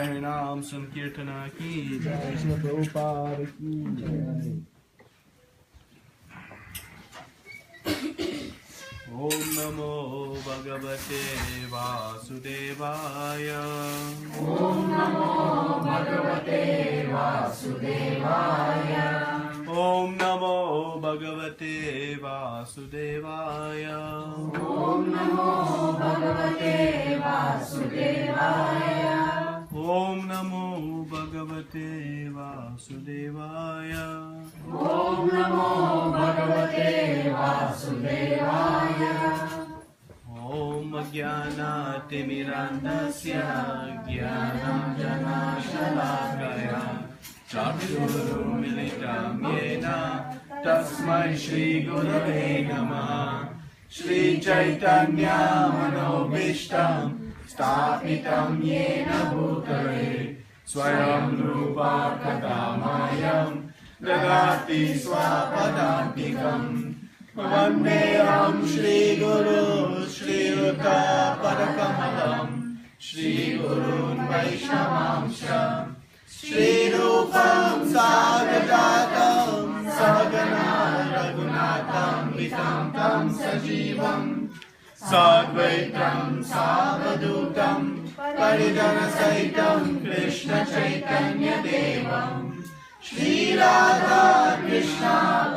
Harinam Sankirtana ki Jai, Srila Prabhupada ki Jai. Om Namo Bhagavate Vasudevaya. Om Namo Bhagavate Vasudevaya. Om Namo Bhagavate Vasudevaya. Om Namo Bhagavate Vasudevaya. Om Namo Bhagavate Vasudevaya. Om Namo Bhagavate Vasudevaya. Om Jnana Timirandasya Jnanam Janashalakaya Chakshurumiलितं येन तस्मै श्री गुरवे नमः. श्री चैतन्य मनोभीष्टं स्थापितं येन भूतले स्वयं रूपा कथामयं ददाति स्वपदान्तिकम्. वन्देऽहं श्रीगुरु श्रीयुतपदकमलं श्रीगुरून् वैष्णवांश श्रीरूपं साग्रजातं सहगना रघुनाथं वितं सजीवं साद्वैतं सावधूतं परिजनसहितं कृष्ण चैतन्य देवं श्री राधा कृष्ण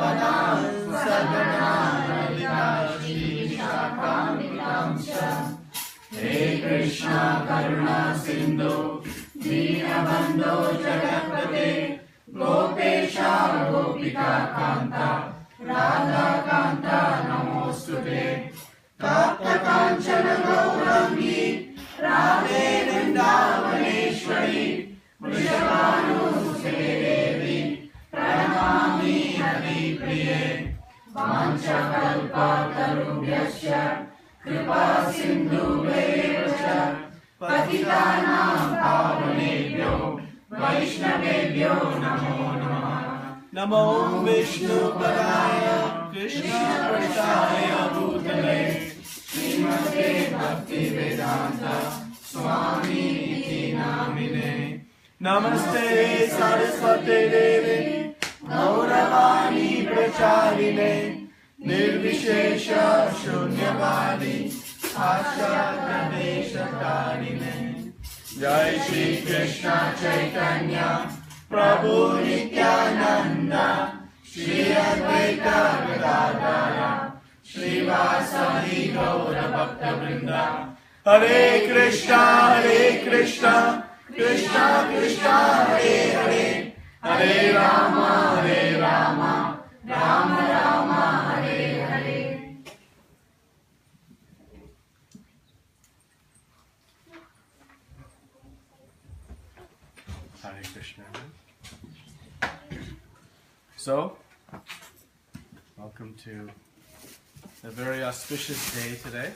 पदान् सगना ललिता श्री विशाखान्वितं च. हे कृष्ण करुणा सिन्धु दीनबन्धो जगत्पते गोपेश गोपिका कान्ता राधा कान्ता नमोऽस्तुते. तप्त काञ्चन गौराङ्गी राधे वृन्दावनेश्वरी वृषभानुसुते देवी प्रणमामि हरिप्रिये. वाञ्छकल्पतरुभ्यश्च कृपा सिन्धुभ्येव च पतितानां पावनेभ्यो वैष्णवेभ्यो नमो नमः. नमो विष्णुपदाय कृष्णपृष्ठाय भूतले श्रीमते भक्तिवेदान्त स्वामीति नामिने. नमस्ते सरस्वती देवे गौरवाणी प्रचारिणे निर्विशेष शून्यवादी आशादेशकारिणे. जय श्री कृष्ण चैतन्य प्रभु नित्यानंद श्री अद्वैत गदाधर श्रीवासादि गौर भक्तवृंद. हरे Krishna Krishna Krishna Hare Hare Hare Ram Ram Ram Hare Hare. Hare Krishna. So, welcome to a very auspicious day today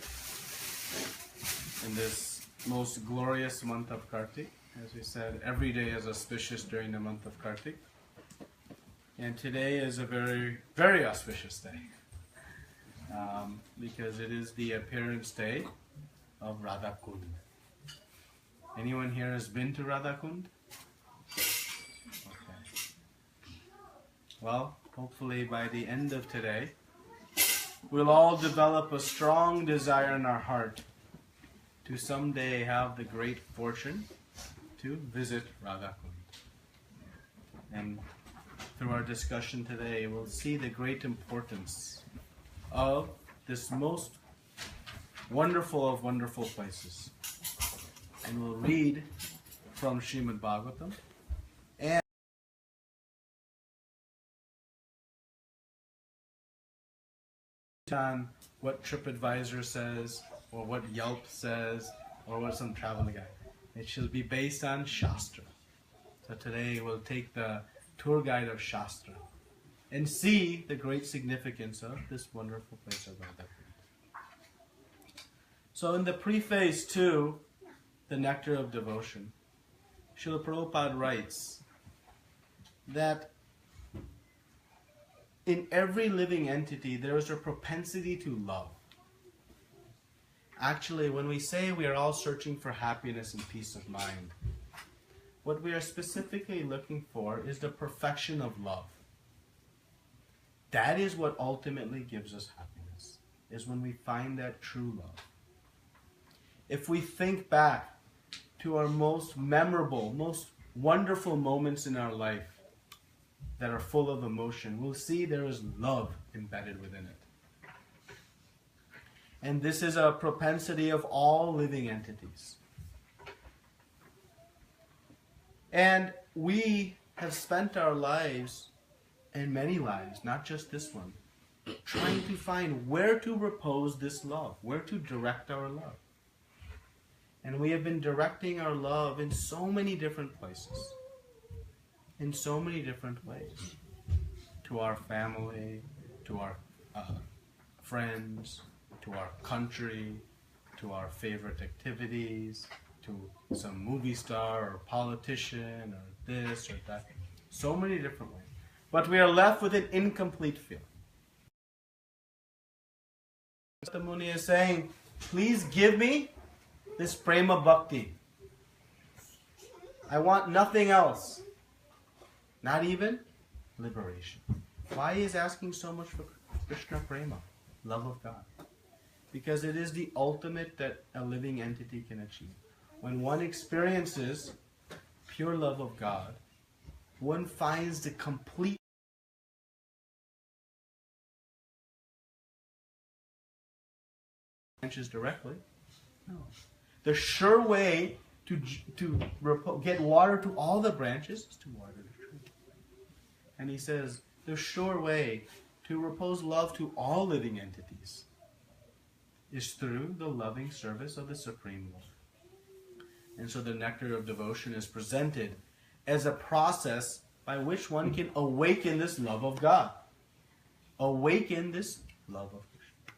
in this most glorious month of Kartik. As we said, every day is auspicious during the month of Kartik. And today is a very, very auspicious day because it is the appearance day of Radha Kunda. Anyone here has been to Radha Kunda? Okay. Well, hopefully by the end of today, we'll all develop a strong desire in our heart to someday have the great fortune to visit Radha Kunda. And through our discussion today, we'll see the great importance of this most wonderful of wonderful places. And we'll read from Srimad Bhagavatam and on what TripAdvisor says, or what Yelp says, or what some travel guide. It shall be based on Shastra. So today we'll take the tour guide of Shastra and see the great significance of this wonderful place of Radha. So in the preface to the Nectar of Devotion, Srila Prabhupada writes that in every living entity there is a propensity to love. Actually, when we say we are all searching for happiness and peace of mind, what we are specifically looking for is the perfection of love. That is what ultimately gives us happiness, is when we find that true love. If we think back to our most memorable, most wonderful moments in our life that are full of emotion, we'll see there is love embedded within it. And this is a propensity of all living entities. And we have spent our lives, and many lives, not just this one, trying to find where to repose this love, where to direct our love. And we have been directing our love in so many different places, in so many different ways. To our family, to our friends, to our country, to our favorite activities, to some movie star or politician or this or that. So many different ways. But we are left with an incomplete feeling. The Muni is saying, please give me this prema bhakti. I want nothing else. Not even liberation. Why is asking so much for Krishna prema, love of God? Because it is the ultimate that a living entity can achieve. When one experiences pure love of God, one finds the complete branches directly. No. The sure way to get water to all the branches is to water the tree. And he says, the sure way to repose love to all living entities is through the loving service of the Supreme Lord. And so the nectar of devotion is presented as a process by which one can awaken this love of God. Awaken this love of Krishna.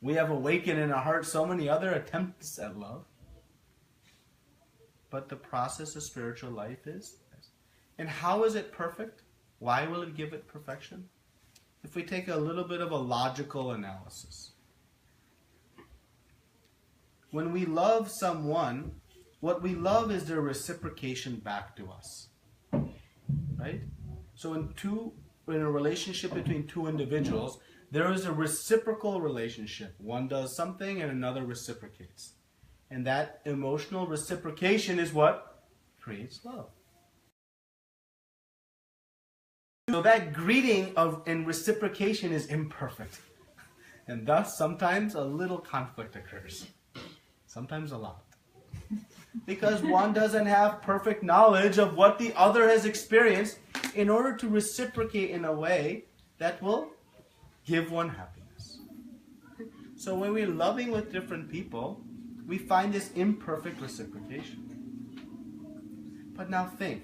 We have awakened in our hearts so many other attempts at love. But the process of spiritual life is this. And how is it perfect? Why will it give it perfection? If we take a little bit of a logical analysis. When we love someone, what we love is their reciprocation back to us. Right? So in a relationship between two individuals, there is a reciprocal relationship. One does something and another reciprocates. And that emotional reciprocation is what creates love. So that greeting and reciprocation is imperfect. And thus sometimes a little conflict occurs. Sometimes a lot. Because one doesn't have perfect knowledge of what the other has experienced in order to reciprocate in a way that will give one happiness. So when we're loving with different people, we find this imperfect reciprocation. But now think,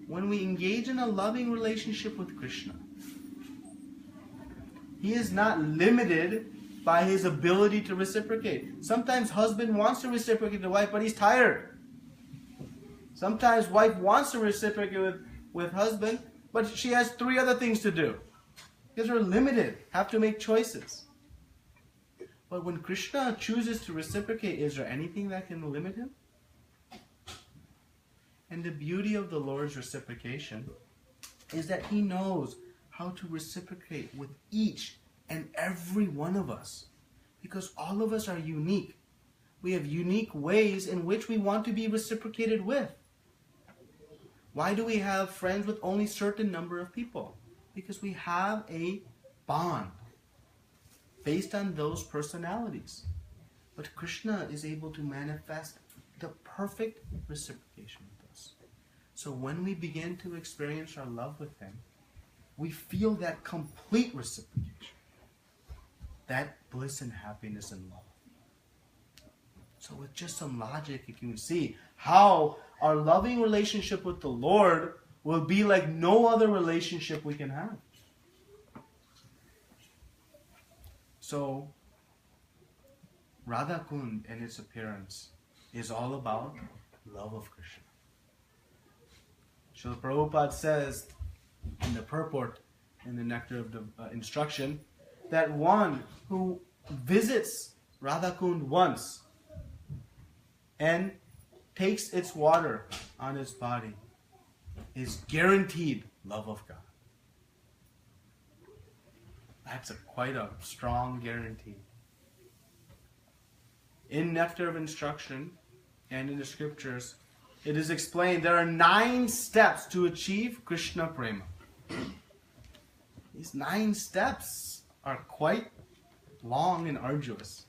when we engage in a loving relationship with Krishna, he is not limited by his ability to reciprocate. Sometimes husband wants to reciprocate to wife, but he's tired. Sometimes wife wants to reciprocate with husband, but she has 3 other things to do. Because we're limited, have to make choices. But when Krishna chooses to reciprocate, is there anything that can limit him? And the beauty of the Lord's reciprocation is that he knows how to reciprocate with each and every one of us. Because all of us are unique. We have unique ways in which we want to be reciprocated with. Why do we have friends with only a certain number of people? Because we have a bond based on those personalities. But Krishna is able to manifest the perfect reciprocation with us. So when we begin to experience our love with him, we feel that complete reciprocation. That bliss and happiness and love. So with just some logic, you can see how our loving relationship with the Lord will be like no other relationship we can have. So, Radha Kund and its appearance is all about love of Krishna. Srila Prabhupada says in the purport, in the Nectar of the Instruction, that one who visits Radha Kund once and takes its water on its body is guaranteed love of God. That's quite a strong guarantee. In Nectar of Instruction and in the scriptures, it is explained there are 9 steps to achieve Krishna Prema. These 9 steps are quite long and arduous.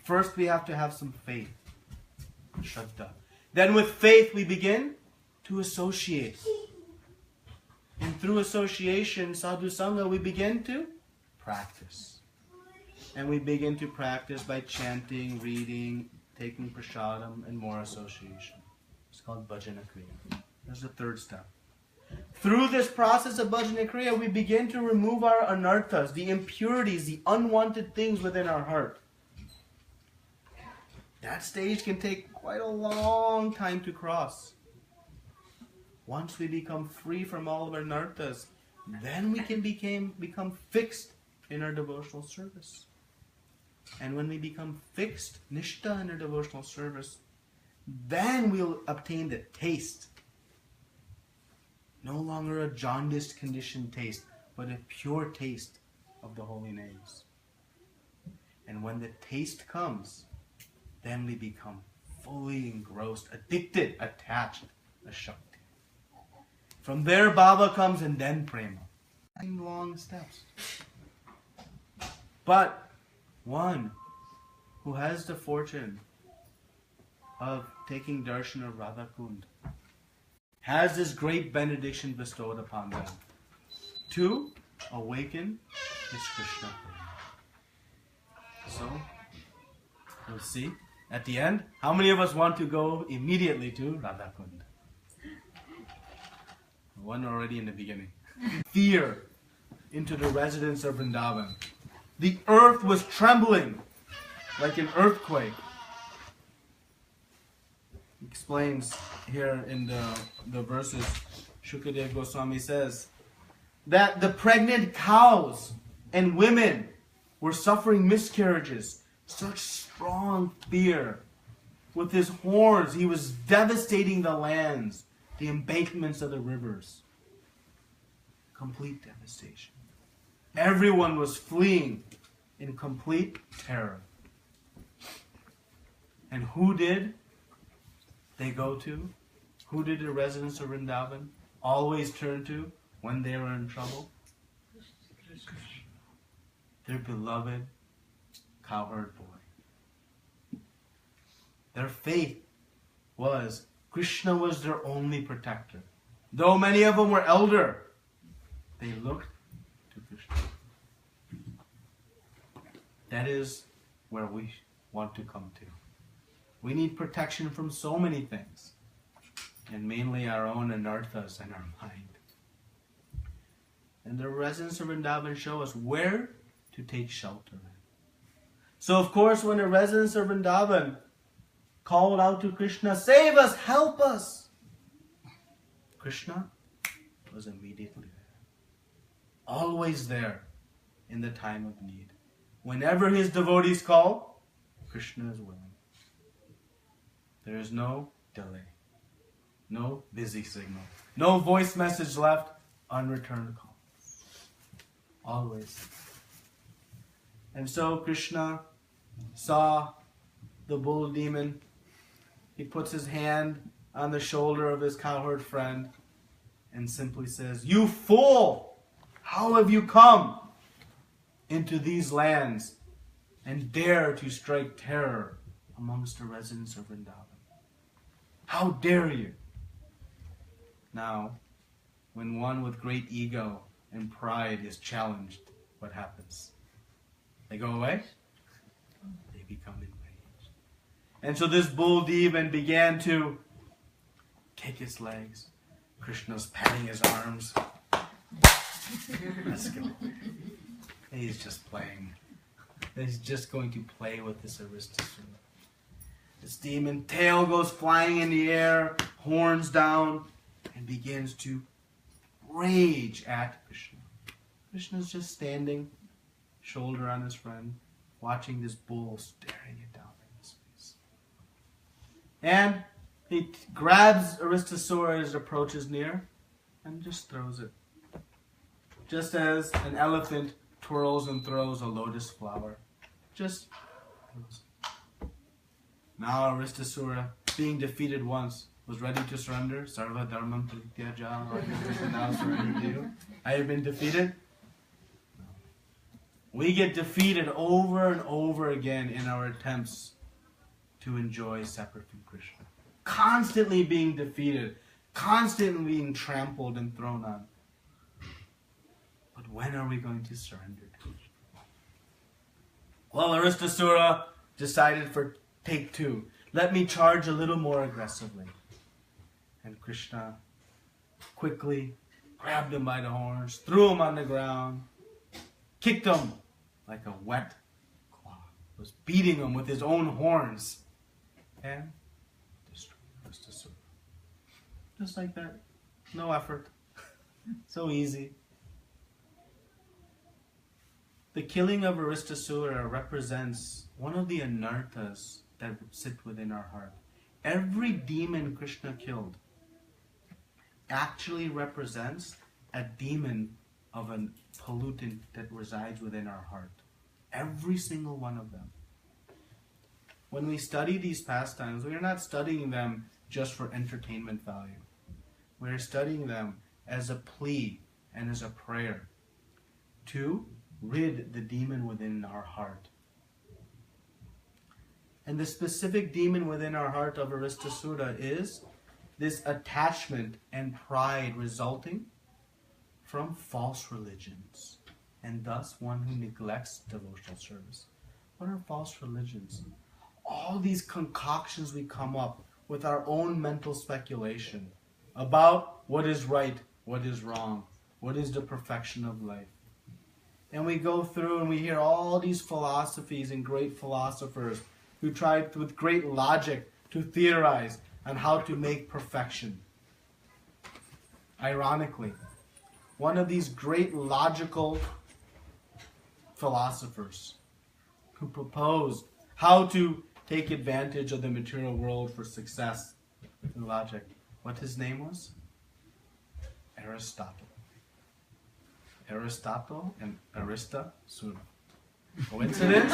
First, we have to have some faith, Shraddha. Then with faith, we begin to associate. And through association, sadhu sangha, we begin to practice. And we begin to practice by chanting, reading, taking prasadam, and more association. It's called bhajana kriya. That's the 3rd step. Through this process of bhajana kriya, we begin to remove our anarthas, the impurities, the unwanted things within our heart. That stage can take quite a long time to cross. Once we become free from all of our anarthas, then we can become fixed in our devotional service. And when we become fixed, nishta, in our devotional service, then we'll obtain the taste. No longer a jaundiced, conditioned taste, but a pure taste of the holy names. And when the taste comes, then we become fully engrossed, addicted, attached, a Shakti. From there, Bhava comes and then Prema. 9 long steps. But one who has the fortune of taking darshan of Radha Kunda has this great benediction bestowed upon them to awaken this Krishna Prema. So, we'll see at the end, how many of us want to go immediately to Radha Kunda? One already in the beginning. Fear into the residence of Vrindavan. The earth was trembling like an earthquake. He explains here in the verses, Shukadev Goswami says, that the pregnant cows and women were suffering miscarriages. Such strong fear. With his horns, he was devastating the lands, the embankments of the rivers. Complete devastation. Everyone was fleeing in complete terror. And who did they go to? Who did the residents of Vrindavan always turn to when they were in trouble? Their beloved cowherd boy. Their faith was Krishna was their only protector. Though many of them were elder, they looked to Krishna. That is where we want to come to. We need protection from so many things, and mainly our own anarthas and our mind. And the residents of Vrindavan show us where to take shelter in. So of course, when the residents of Vrindavan called out to Krishna, "Save us, help us," Krishna was immediately there. Always there in the time of need. Whenever his devotees call, Krishna is willing. There is no delay, no busy signal, no voice message left, unreturned call. Always. And so Krishna saw the bull demon. He puts his hand on the shoulder of his cowherd friend and simply says, "You fool! How have you come into these lands and dare to strike terror amongst the residents of Vrindavan? How dare you?" Now, when one with great ego and pride is challenged, what happens? They go away? They become enraged. And so this bull demon began to kick his legs. Krishna's patting his arms. Let's go. He's just playing. He's just going to play with this Aristasura. This demon tail goes flying in the air, horns down, and begins to rage at Krishna. Krishna's just standing, shoulder on his friend, watching this bull staring it down in his face. And He grabs Aristasura as it approaches near and just throws it. Just as an elephant twirls and throws a lotus flower. Just throws it. Now Aristasura, being defeated once, was ready to surrender. Sarva dharmam prityaja. Lord Krishna, now surrender to you. I have been defeated. We get defeated over and over again in our attempts to enjoy separate from Krishna. Constantly being defeated, constantly being trampled and thrown on. But when are we going to surrender to Krishna? Well, Aristasura decided for take two. Let me charge a little more aggressively. And Krishna quickly grabbed him by the horns, threw him on the ground, kicked him like a wet cloth, was beating him with his own horns, and destroyed Aristasura. Just like that. No effort. So easy. The killing of Aristasura represents one of the anarthas that sit within our heart. Every demon Krishna killed actually represents a demon of a pollutant that resides within our heart. Every single one of them. When we study these pastimes, we are not studying them just for entertainment value. We are studying them as a plea and as a prayer to rid the demon within our heart. And the specific demon within our heart of Aristasura is this attachment and pride resulting from false religions, and thus one who neglects devotional service. What are false religions? All these concoctions we come up with our own mental speculation about what is right, what is wrong, what is the perfection of life. And we go through and we hear all these philosophies and great philosophers who try with great logic to theorize on how to make perfection. Ironically, one of these great logical philosophers who proposed how to take advantage of the material world for success through logic, what his name was? Aristotle. Aristotle and Aristasura. Coincidence?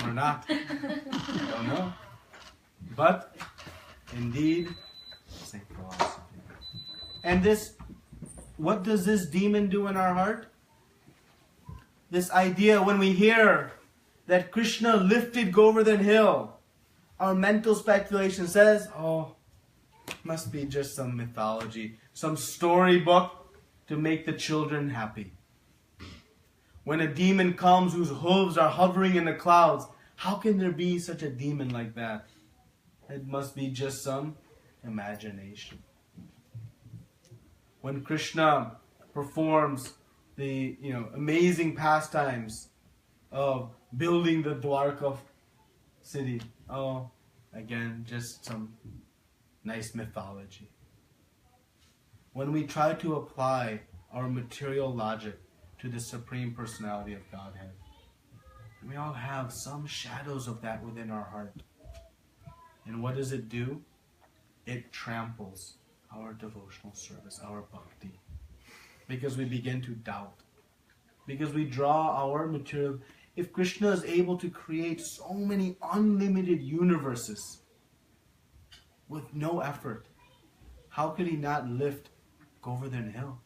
Or not? I don't know. But, indeed, same philosophy. And this, what does this demon do in our heart? This idea, when we hear that Krishna lifted Govardhan Hill, our mental speculation says, oh, must be just some mythology, some storybook to make the children happy. When a demon comes whose hooves are hovering in the clouds, how can there be such a demon like that? It must be just some imagination. When Krishna performs the amazing pastimes of building the Dwarka city, oh, again, just some nice mythology. When we try to apply our material logic to the Supreme Personality of Godhead, we all have some shadows of that within our heart. And what does it do? It tramples our devotional service, our bhakti. Because we begin to doubt. Because we draw our material. If Krishna is able to create so many unlimited universes with no effort, how could he not lift Govardhan Hill?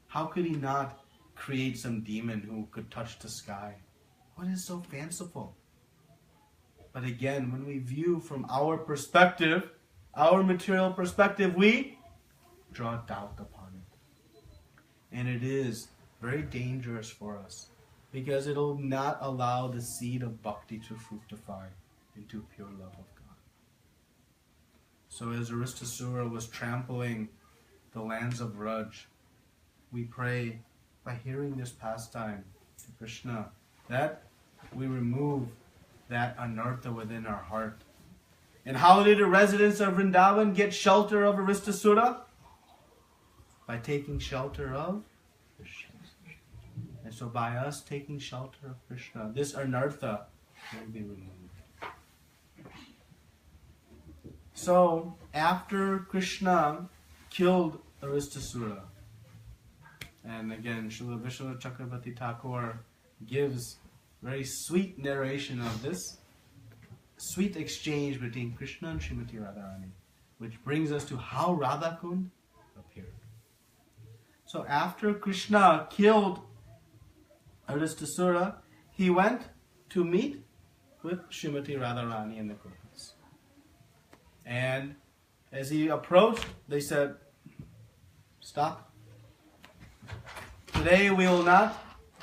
How could he not create some demon who could touch the sky? What is so fanciful? But again, when we view from our perspective, our material perspective, we draw doubt upon it. And it is very dangerous for us because it will not allow the seed of bhakti to fructify into pure love of God. So as Aristasura was trampling the lands of Raj, we pray by hearing this pastime to Krishna that we remove that anartha within our heart. And how did the residents of Vrindavan get shelter of Aristasura? By taking shelter of Krishna. And so by us taking shelter of Krishna, this anartha will be removed. So, after Krishna killed Aristasura, and again, Srila Vishnu Chakravarti Thakur gives very sweet narration of this sweet exchange between Krishna and Srimati Radharani, which brings us to how Radha Kund appeared. So after Krishna killed Aristasura, he went to meet with Srimati Radharani in the Kundas. And as he approached, they said, "Stop. Today we will not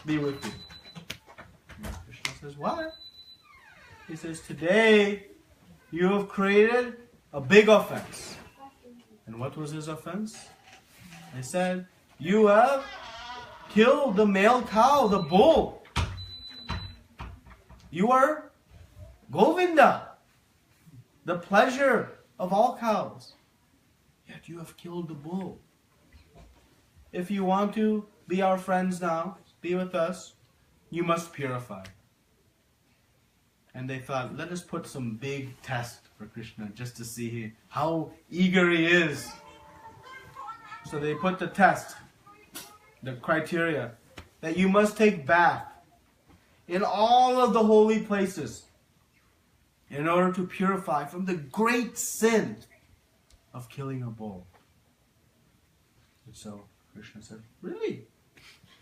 be with you." And Krishna says, "Why?" He says, "Today you have created a big offense." And what was his offense? They said, "You have killed the male cow, the bull. You are Govinda, the pleasure of all cows. Yet you have killed the bull. If you want to be our friends now, be with us, you must purify." And they thought, let us put some big test for Krishna just to see how eager he is. So they put the test, the criteria, that you must take bath in all of the holy places in order to purify from the great sin of killing a bull. And so Krishna said, "Really?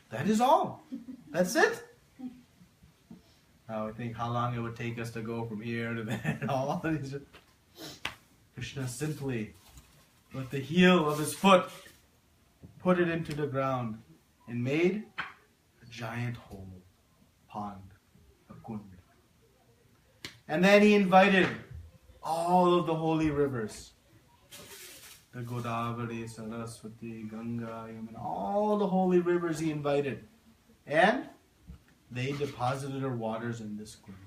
That is all? That's it?" Now I think how long it would take us to go from here to there and all these. Krishna simply, with the heel of his foot, put it into the ground and made a giant hole, pond, a kund. And then he invited all of the holy rivers, the Godavari, Saraswati, Ganga, Yamuna, all the holy rivers he invited. And they deposited their waters in this kund.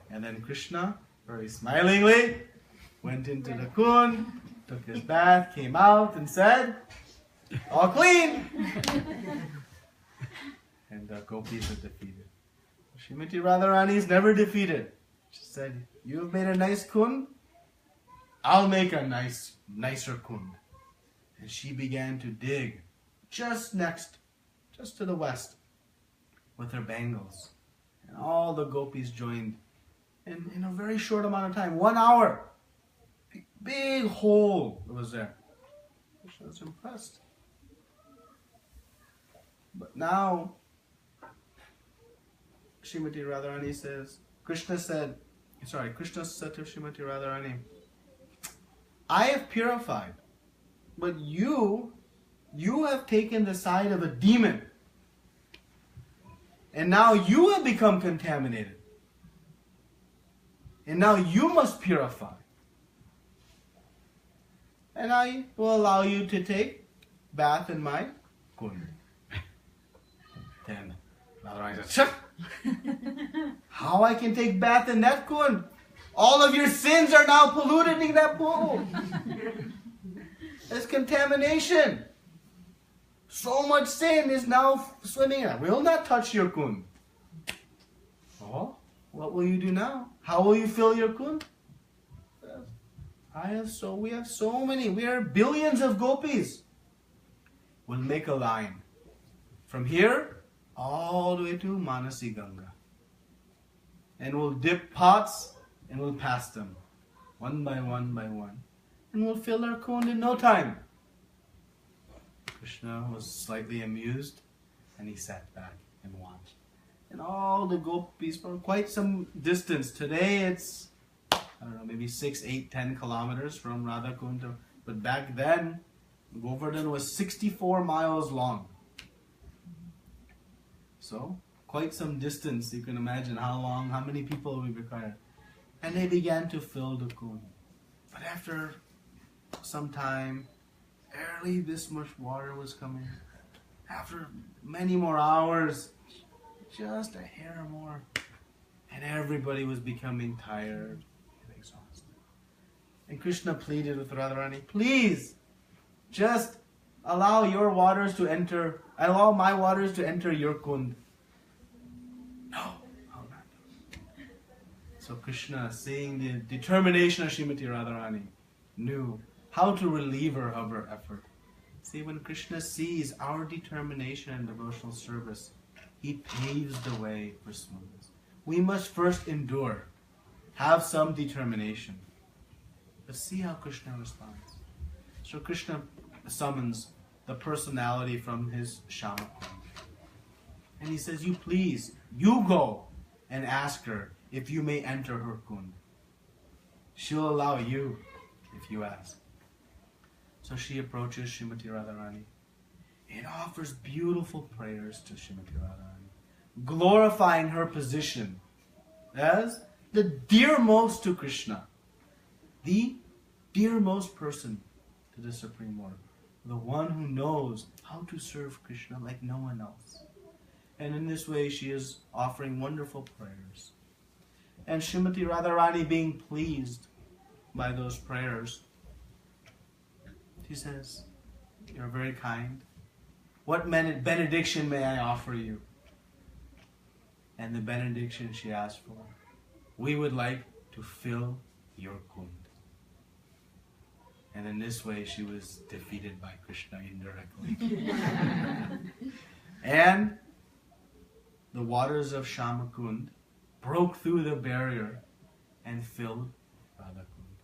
And then Krishna, very smilingly, went into the kund, took his bath, came out and said, "All clean!" And the gopis are defeated. Srimati Radharani is never defeated. She said, "You have made a nice kund, I'll make a nicer kund." And she began to dig just to the west, with her bangles. And all the gopis joined. And in a very short amount of time, 1 hour, big hole was there. Krishna was impressed. But now, Srimati Radharani says, Krishna said to Srimati Radharani, "I have purified, but you have taken the side of a demon. And now you have become contaminated. And now you must purify. And I will allow you to take bath in my kund." Then Radharani said, "How I can take bath in that kund? All of your sins are now polluted in that pool. There's contamination. So much sin is now swimming in. I will not touch your kund." "Oh, what will you do now? How will you fill your kund?" We have so many. We are billions of gopis. We'll make a line from here all the way to Manasi Ganga. And we'll dip pots and we'll pass them one by one by one. And we'll fill our kund in no time. Krishna was slightly amused and he sat back and watched. And all the gopis from quite some distance. Today it's, I don't know, maybe 6, 8, 10 kilometers from Radha Kund. But back then, Govardhan was 64 miles long. So, quite some distance. You can imagine how many people we required. And they began to fill the kund. But after some time, barely this much water was coming. After many more hours, just a hair more. And everybody was becoming tired and exhausted. And Krishna pleaded with Radharani, "Please, just allow my waters to enter your kund." "No, I'll not." So Krishna, seeing the determination of Srimati Radharani, knew how to relieve her of her effort. See, when Krishna sees our determination in devotional service, he paves the way for smoothness. We must first endure, have some determination. But see how Krishna responds. So Krishna summons the personality from his Shama Kund. And he says, you go and ask her if you may enter her kund. She'll allow you if you ask. So she approaches Srimati Radharani and offers beautiful prayers to Srimati Radharani, glorifying her position as the dearmost to Krishna, the dearmost person to the Supreme Lord, the one who knows how to serve Krishna like no one else. And in this way she is offering wonderful prayers. And Srimati Radharani, being pleased by those prayers, she says, "You're very kind. What benediction may I offer you?" And the benediction she asked for, "We would like to fill your kund." And in this way she was defeated by Krishna indirectly. And the waters of Shama Kund broke through the barrier and filled Radha Kund.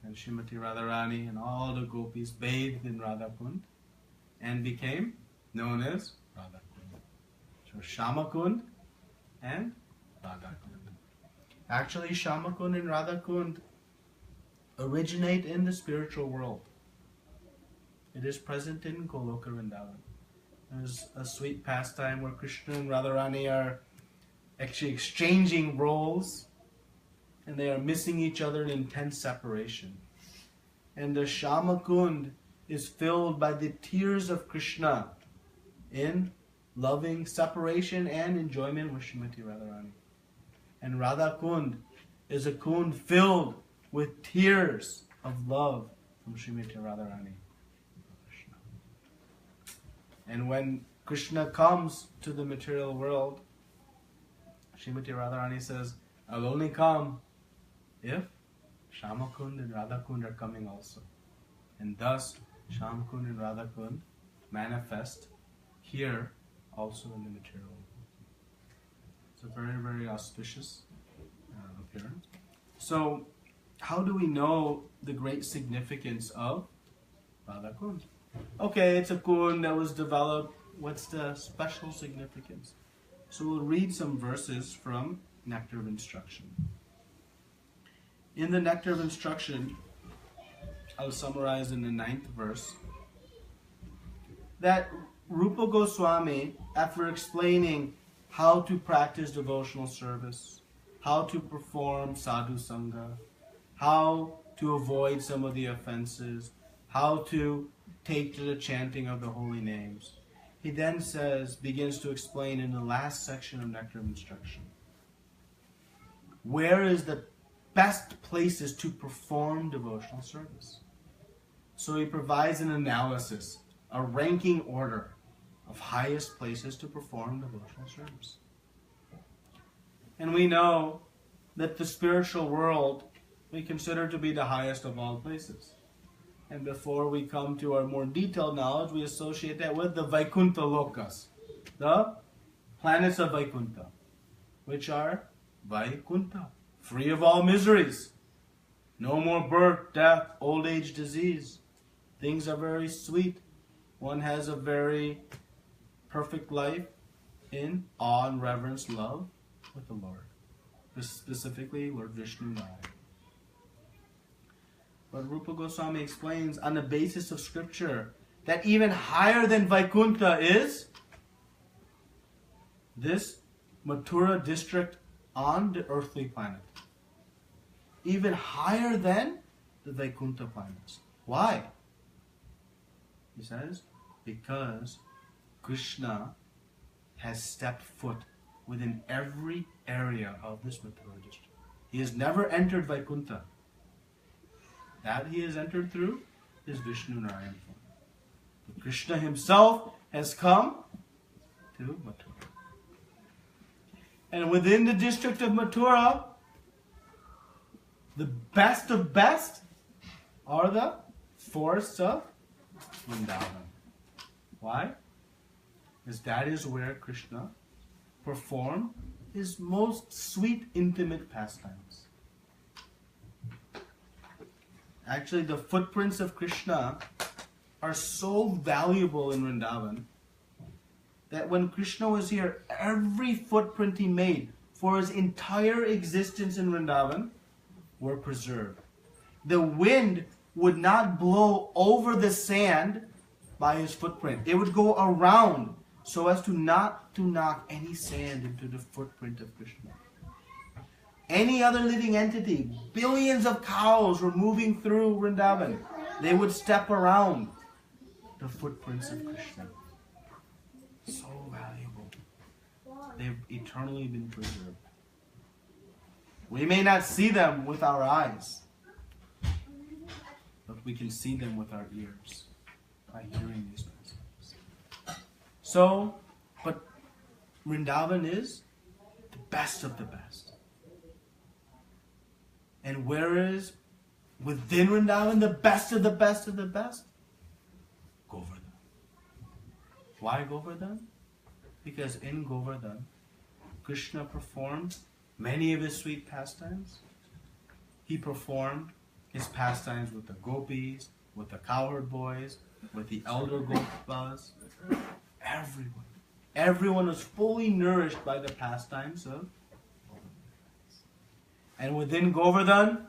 And Srimati Radharani and all the gopis bathed in Radha Kund and became known as Radha Kund. So Shama Kund and Radha Kund. Actually, Shama Kund and Radha Kund originate in the spiritual world. It is present in Goloka Vrindavan. There's a sweet pastime where Krishna and Radharani are actually exchanging roles, and they are missing each other in intense separation. And the Shama Kund is filled by the tears of Krishna in loving separation and enjoyment with Srimati Radharani. And Radha Kund is a kund filled with tears of love from Srimati Radharani. And when Krishna comes to the material world, Srimati Radharani says, "I'll only come if Shama Kund and Radha Kund are coming also." And thus, Shama Kund and Radha Kund manifest here also in the material world. It's a very, very auspicious appearance. So, how do we know the great significance of Radha Kund? Okay, it's a kund that was developed. What's the special significance? So we'll read some verses from Nectar of Instruction. In the Nectar of Instruction, I'll summarize in the 9th verse, that Rupa Goswami, after explaining how to practice devotional service, how to perform sadhu sangha, how to avoid some of the offenses, how to take to the chanting of the holy names, he then begins to explain in the last section of Nectar of Instruction, where is the best places to perform devotional service. So he provides an analysis, a ranking order of highest places to perform devotional service. And we know that the spiritual world we consider to be the highest of all places. And before we come to our more detailed knowledge, we associate that with the Vaikuntha Lokas, the planets of Vaikuntha, which are Vaikuntha, free of all miseries. No more birth, death, old age, disease. Things are very sweet. One has a very perfect life in awe and reverence, love with the Lord. Specifically, Lord Vishnu Narayana. But Rupa Goswami explains on the basis of scripture that even higher than Vaikuntha is this Mathura district on the earthly planet. Even higher than the Vaikuntha planets. Why? He says, because Krishna has stepped foot within every area of this Mathura district. He has never entered Vaikuntha. That he has entered through is Vishnu Narayan form. But Krishna himself has come to Mathura. And within the district of Mathura, The best of best are the forests of Vrindavan. Why? Because that is where Krishna performed his most sweet, intimate pastimes. Actually, the footprints of Krishna are so valuable in Vrindavan that when Krishna was here, every footprint he made for his entire existence in Vrindavan were preserved. The wind would not blow over the sand by his footprint. It would go around so as to not to knock any sand into the footprint of Krishna. Any other living entity, billions of cows were moving through Vrindavan. They would step around the footprints of Krishna. So valuable. They've eternally been preserved. We may not see them with our eyes, but we can see them with our ears by hearing these pastimes. So, but Vrindavan is the best of the best. And where is within Vrindavan the best of the best of the best? Govardhan. Why Govardhan? Because in Govardhan, Krishna performed many of his sweet pastimes. He performed his pastimes with the gopis, with the cowherd boys, with the elder gopas. Everyone. Everyone was fully nourished by the pastimes of Govardhan. And within Govardhan,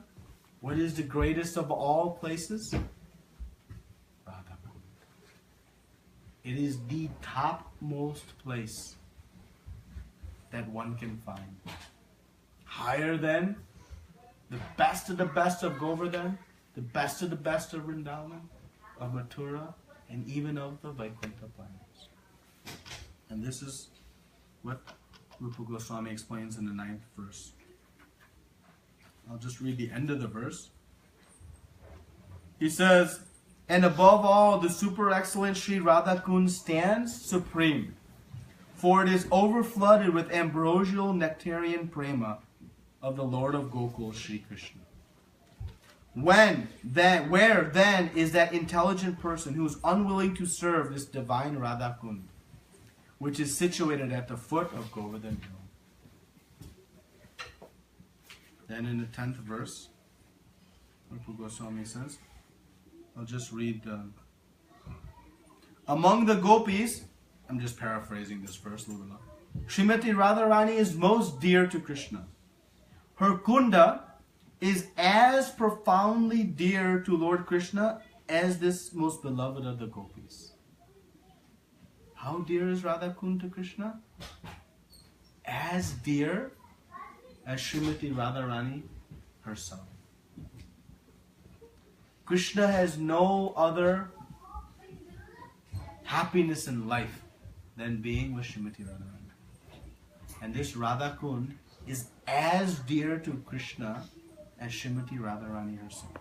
what is the greatest of all places? Radha. It is the topmost place that one can find. Higher than the best of Govardhan, the best of Vrindavan, of Mathura, and even of the Vaikuntha planets. And this is what Rupa Goswami explains in the 9th verse. I'll just read the end of the verse. He says, and above all, the super excellent Sri Radha Kund stands supreme, for it is overflooded with ambrosial nectarian prema of the Lord of Gokul, Sri Krishna. Where then is that intelligent person who is unwilling to serve this divine Radha Kund, which is situated at the foot of Govardhan Hill? Then in the 10th verse, Rupa Goswami says, I'll just read among the gopis, I'm just paraphrasing this verse a little bit. Srimati Radharani is most dear to Krishna. Her Kunda is as profoundly dear to Lord Krishna as this most beloved of the gopis. How dear is Radha Kund to Krishna? As dear as Srimati Radharani herself. Krishna has no other happiness in life than being with Srimati Radharani. And this Radha Kund is as dear to Krishna as Srimati Radharani herself.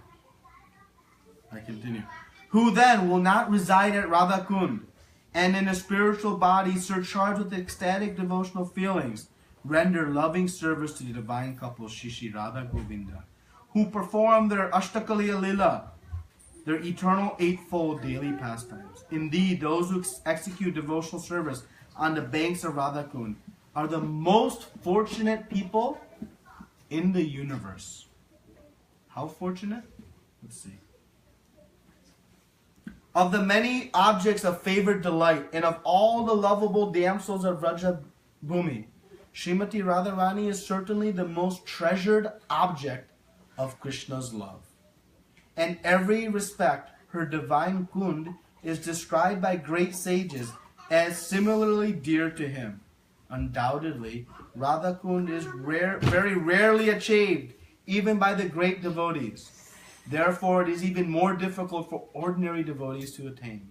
I continue. Who then will not reside at Radha Kund and in a spiritual body surcharged with ecstatic devotional feelings render loving service to the divine couple Shri Radha Govinda, who perform their Ashtakaliya Lila, their eternal eightfold daily pastimes. Indeed, those who execute devotional service on the banks of Radha Kund are the most fortunate people in the universe. How fortunate? Let's see. Of the many objects of favored delight and of all the lovable damsels of Vraja Bhumi, Srimati Radharani is certainly the most treasured object of Krishna's love. In every respect, her divine Kund is described by great sages as similarly dear to him. Undoubtedly, Radha Kund is very rarely achieved, even by the great devotees. Therefore, it is even more difficult for ordinary devotees to attain.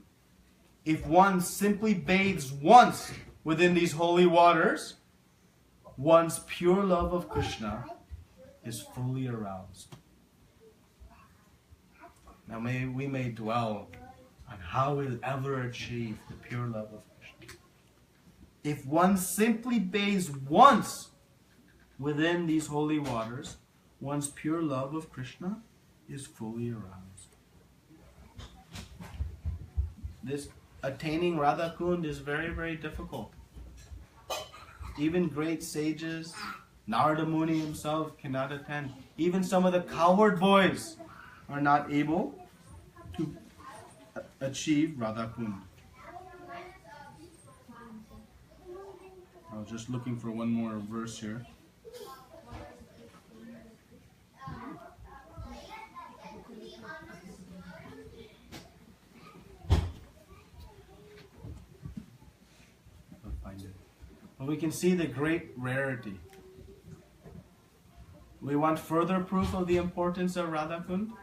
If one simply bathes once within these holy waters, one's pure love of Krishna is fully aroused. Now we may dwell on how we'll ever achieve the pure love of Krishna. If one simply bathes once within these holy waters, one's pure love of Krishna is fully aroused. This attaining Radha Kund is very, very difficult. Even great sages, Narada Muni himself cannot attend. Even some of the cowherd boys are not able to achieve Radha Kund. I was just looking for one more verse here. I'll find it. But we can see the great rarity. We want further proof of the importance of Radha Kund?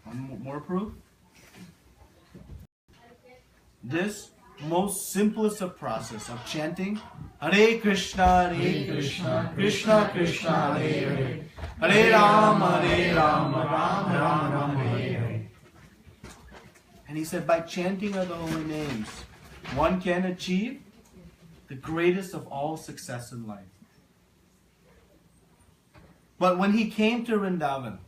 One more proof? This most simplest of process of chanting Hare Krishna, Hare Krishna, Krishna Krishna, Hare Hare, Hare Rama, Rama Rama, Hare Hare. And he said, by chanting of the holy names, one can achieve the greatest of all success in life. But when he came to Vrindavan,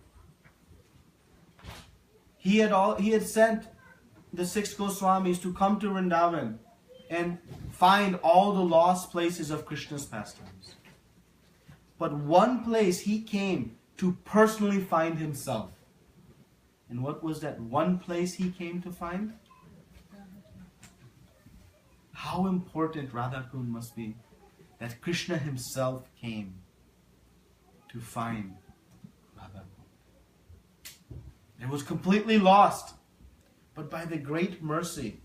he had sent the 6 Goswamis to come to Vrindavan and find all the lost places of Krishna's pastimes. But one place he came to personally find himself. And what was that one place he came to find? How important Radha Kund must be that Krishna himself came to find Radha Kund. It was completely lost. But by the great mercy,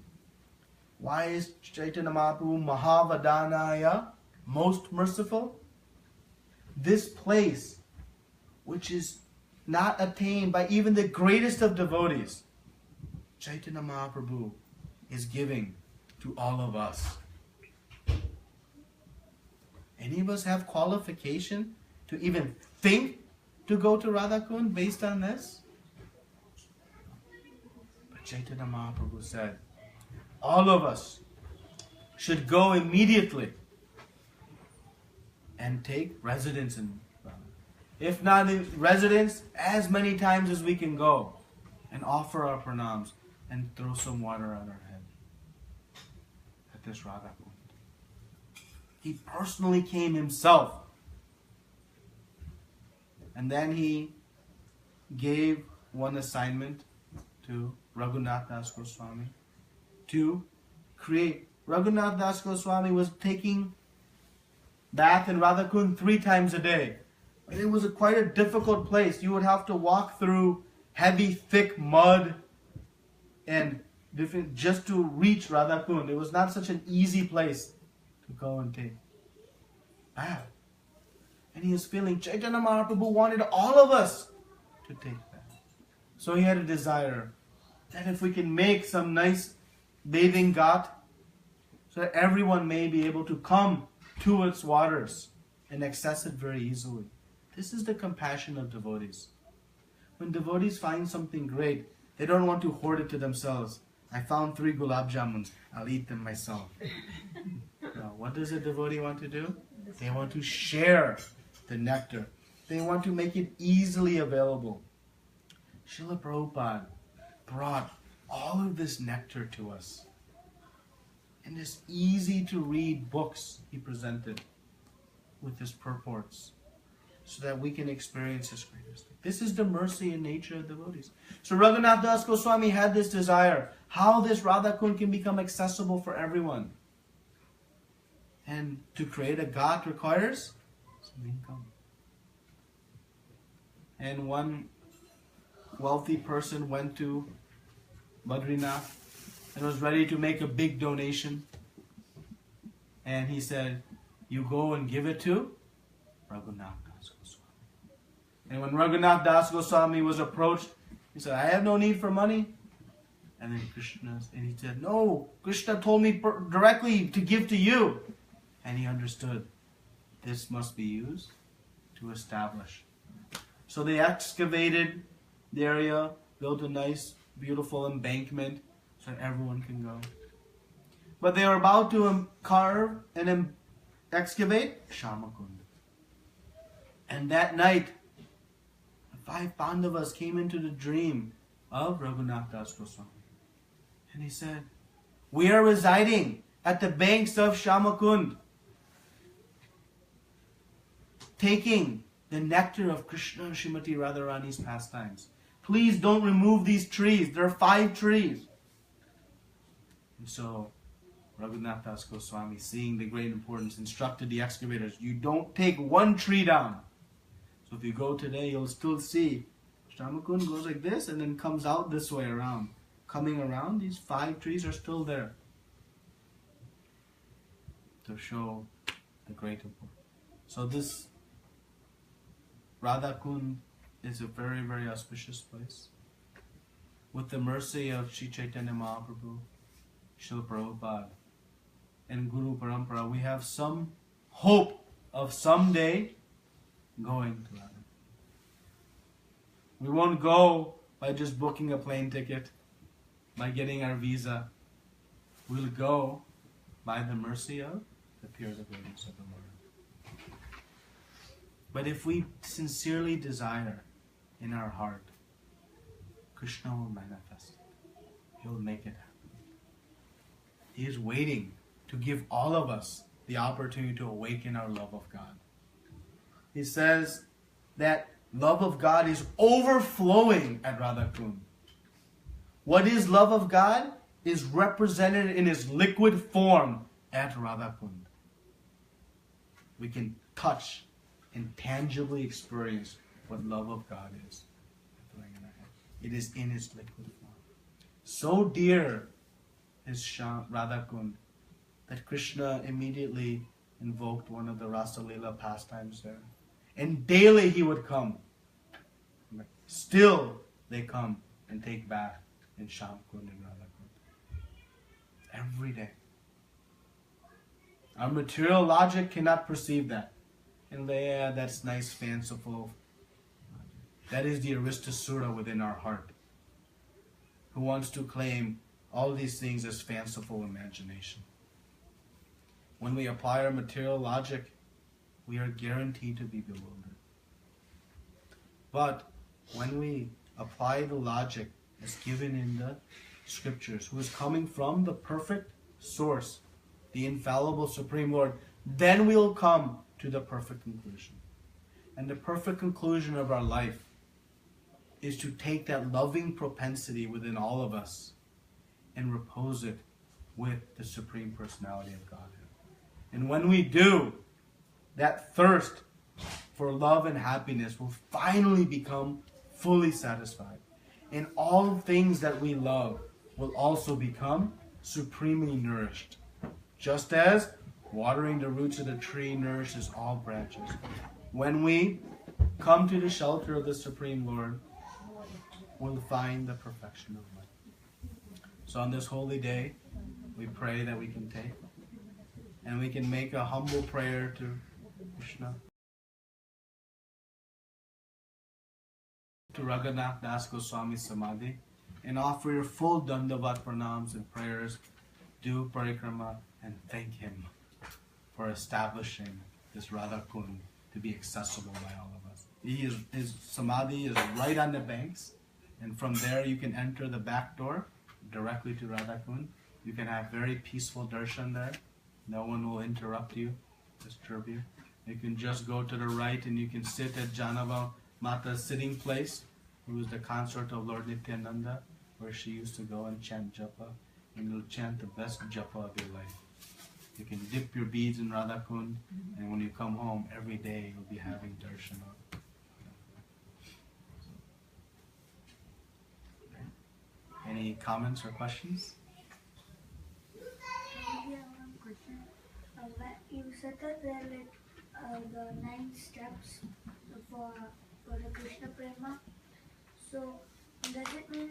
why is Chaitanya Mahaprabhu Mahavadanaya, most merciful? This place, which is not attained by even the greatest of devotees, Chaitanya Mahaprabhu is giving to all of us. Any of us have qualification to even think to go to Radha Kund based on this? Chaitanya Mahaprabhu said, all of us should go immediately and take residence in Radha. If not in residence, as many times as we can go and offer our pranams and throw some water on our head at this Radha Kund. He personally came himself. And then he gave one assignment to Raghunath Das Goswami to create. Raghunath Das Goswami was taking bath in Radha Kund 3 times a day. It was quite a difficult place. You would have to walk through heavy, thick mud and just to reach Radha Kund. It was not such an easy place to go and take bath. And he was feeling Chaitanya Mahaprabhu wanted all of us to take bath. So he had a desire that if we can make some nice bathing ghat, so that everyone may be able to come to its waters and access it very easily. This is the compassion of devotees. When devotees find something great, they don't want to hoard it to themselves. I found 3 gulab jamuns, I'll eat them myself. No, what does a devotee want to do? They want to share the nectar. They want to make it easily available. Srila Prabhupada brought all of this nectar to us. In this easy to read books he presented with his purports so that we can experience his greatest. This is the mercy and nature of devotees. So Raghunath Das Goswami had this desire, how this Radha Kund can become accessible for everyone. And to create a ghat requires some income. And one wealthy person went to Badrinath and was ready to make a big donation. And he said, you go and give it to Raghunath Das Goswami. And when Raghunath Das Goswami was approached, he said, I have no need for money. And then he said, no, Krishna told me directly to give to you. And he understood, this must be used to establish. So they excavated the area, built a nice, beautiful embankment so that everyone can go. But they were about to carve and excavate Shamakund. And that night, the 5 Pandavas came into the dream of Raghunath Das Goswami. And he said, we are residing at the banks of Shamakund, taking the nectar of Krishna and Srimati Radharani's pastimes. Please don't remove these trees. There are 5 trees. And so Raghunath Das Goswami, seeing the great importance, instructed the excavators, you don't take 1 tree down. So if you go today, you'll still see Shamakund goes like this and then comes out this way around. Coming around, these 5 trees are still there to show the great importance. So this Radha Kund is a very, very auspicious place. With the mercy of Sri Chaitanya Mahaprabhu, Srila Prabhupada, and Guru Parampara, we have some hope of someday going to Radha. We won't go by just booking a plane ticket, by getting our visa. We'll go by the mercy of the pure devotees of the Lord. But if we sincerely desire in our heart, Krishna will manifest it. He will make it happen. He is waiting to give all of us the opportunity to awaken our love of God. He says that love of God is overflowing at Radha Kund. What is love of God is represented in His liquid form at Radha Kund. We can touch and tangibly experience what love of God is. It is in His liquid form. So dear is Radha Kund that Krishna immediately invoked one of the Rasa Leela pastimes there. And daily he would come. Still they come and take bath in Shyam Kund and Radha Kund. Every day. Our material logic cannot perceive that. And yeah, that's nice, fanciful. That is the Aristasura within our heart, who wants to claim all these things as fanciful imagination. When we apply our material logic, we are guaranteed to be bewildered. But when we apply the logic as given in the scriptures, who is coming from the perfect source, the infallible Supreme Lord, then we'll come to the perfect conclusion. And the perfect conclusion of our life is to take that loving propensity within all of us and repose it with the Supreme Personality of Godhead. And when we do, that thirst for love and happiness will finally become fully satisfied. And all things that we love will also become supremely nourished. Just as watering the roots of the tree nourishes all branches. When we come to the shelter of the Supreme Lord, we'll find the perfection of life. So on this holy day, we pray that we can take and we can make a humble prayer to Krishna, to Raghunath Das Goswami Samadhi, and offer your full dandavat pranams and prayers, do parikrama, and thank him for establishing this Radha Kund to be accessible by all of us. His Samadhi is right on the banks, and from there you can enter the back door directly to Radha Kund. You can have very peaceful darshan there. No one will interrupt you, disturb you. You can just go to the right and you can sit at Janava Mata's sitting place, who is the consort of Lord Nityananda, where she used to go and chant japa, and you'll chant the best japa of your life. You can dip your beads in Radha Kund, and when you come home, every day you'll be having darshan of. Any comments or questions? Yeah, one question. You said that there are the 9 steps for the Krishna Prema. So does it mean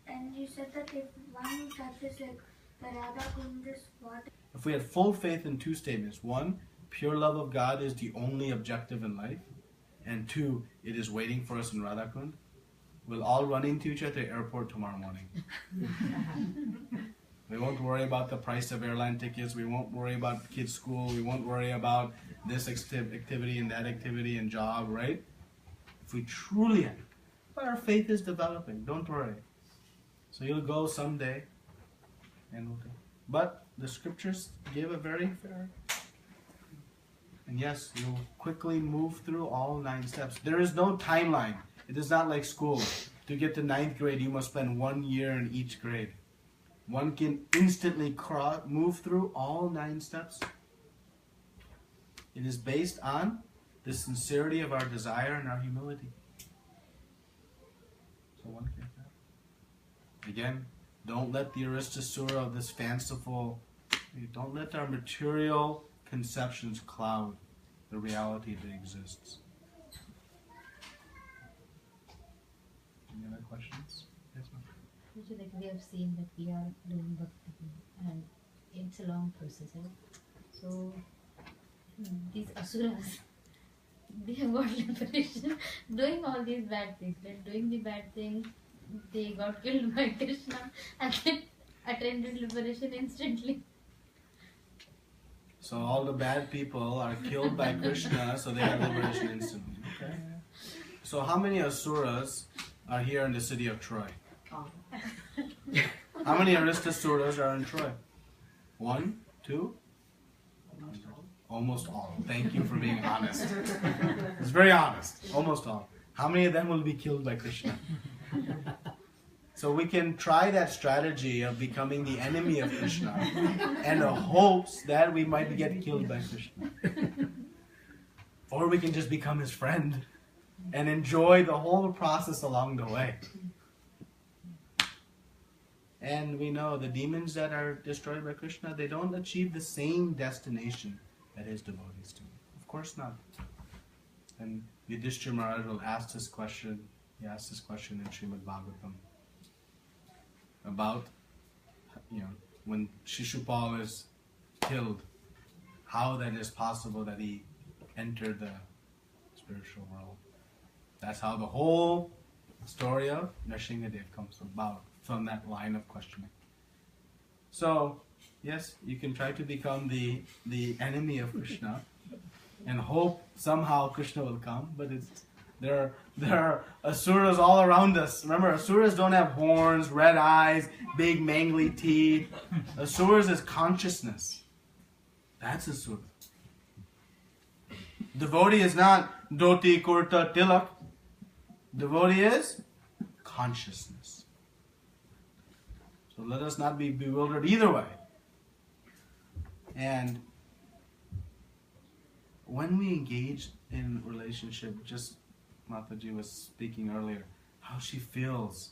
and you said that if one touches like the Radha Kund is what? If we had full faith in 2 statements, 1, pure love of God is the only objective in life, and 2, it is waiting for us in Radha Kund, we'll all run into each other at the airport tomorrow morning. We won't worry about the price of airline tickets. We won't worry about kids' school. We won't worry about this activity and that activity and job, right? If we truly have it. But our faith is developing, don't worry. So you'll go someday, and but the scriptures give a very fair. And yes, you'll quickly move through all 9 steps. There is no timeline. It is not like school. To get to 9th grade, you must spend 1 year in each grade. One can instantly move through all 9 steps. It is based on the sincerity of our desire and our humility. So one can. Again, don't let the aristasura of this fanciful, don't let our material conceptions cloud the reality that exists. Any other questions? Yes, ma'am. Like we have seen that we are doing bhakti and it's a long process, right? So these asuras, they have got liberation doing all these bad things. Like doing the bad thing, they got killed by Krishna and then attained liberation instantly. So all the bad people are killed by Krishna, so they have liberation instantly. Okay. So how many asuras are here in the city of Troy? How many aristasuras are in Troy? 1, 2? Almost all. Thank you for being honest. It's very honest. Almost all. How many of them will be killed by Krishna? So we can try that strategy of becoming the enemy of Krishna and the hopes that we might get killed by Krishna. Or we can just become his friend and enjoy the whole process along the way. And we know the demons that are destroyed by Krishna, they don't achieve the same destination that his devotees do. Of course not. And Yudhishthira Maharaj will ask this question. He asked this question in Srimad Bhagavatam about, when Shishupal is killed, how that is possible that he entered the spiritual world. That's how the whole story of Nrsingadev comes about, from that line of questioning. So, yes, you can try to become the enemy of Krishna and hope somehow Krishna will come, but there are asuras all around us. Remember, asuras don't have horns, red eyes, big mangly teeth. Asuras is consciousness. That's asura. Devotee is not dhoti, kurta, tilak. Devotee is consciousness. So let us not be bewildered either way. And when we engage in relationship, just Mataji was speaking earlier, how she feels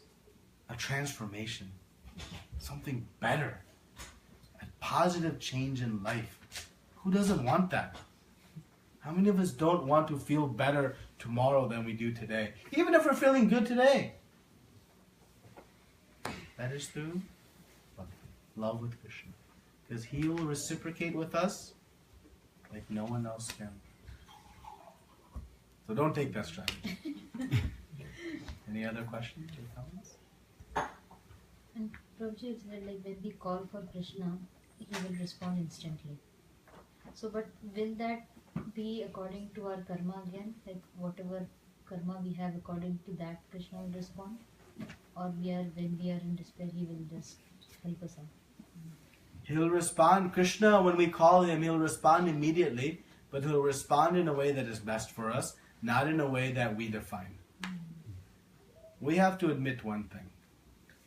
a transformation, something better, a positive change in life. Who doesn't want that? How many of us don't want to feel better tomorrow than we do today? Even if we're feeling good today. That is through love with Krishna. Because he will reciprocate with us like no one else can. So don't take that strategy. Any other questions or comments? And Prabhuji said, like when we call for Krishna, he will respond instantly. So, but will that be according to our karma again? Like whatever karma we have, according to that Krishna will respond? Or when we are in despair, he will just help us out? He'll respond. Krishna, when we call him, he'll respond immediately, but he'll respond in a way that is best for us, not in a way that we define. We have to admit one thing.